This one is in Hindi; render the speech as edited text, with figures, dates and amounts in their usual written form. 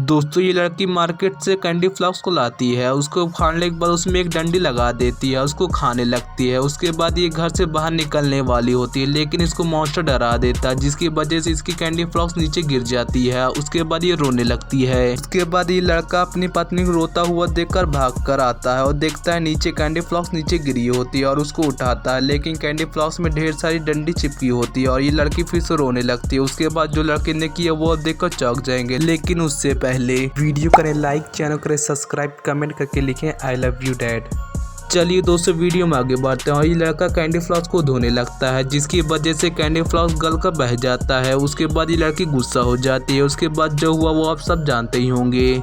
दोस्तों ये लड़की मार्केट से कैंडी फ्लॉक्स को लाती है, उसको फाड़ने के बाद उसमें एक डंडी लगा देती है, उसको खाने लगती है। उसके बाद ये घर से बाहर निकलने वाली होती है, लेकिन इसको मॉन्स्टर डरा देता है, जिसकी वजह से इसकी कैंडी फ्लॉक्स नीचे गिर जाती है। उसके बाद ये रोने लगती है। उसके बाद ये लड़का अपनी पत्नी को रोता हुआ देखकर भाग कर आता है और देखता है नीचे कैंडी फ्लॉक्स नीचे गिरी होती है और उसको उठाता है, लेकिन कैंडी फ्लॉक्स में ढेर सारी डंडी चिपकी होती है और ये लड़की फिर से रोने लगती है। उसके बाद जो लड़के ने किया वो देखकर चौंक जाएंगे, लेकिन उससे पहले वीडियो करें लाइक, चैनल करें सब्सक्राइब, कमेंट करके लिखें आई लव यू डैड। चलिए दोस्तों वीडियो में आगे बढ़ते हैं। और ये लड़का कैंडी फ्लॉक्स को धोने लगता है, जिसकी वजह से कैंडी फ्लॉक्स गल कर बह जाता है। उसके बाद ये लड़की गुस्सा हो जाती है। उसके बाद जो हुआ वो आप सब जानते ही होंगे।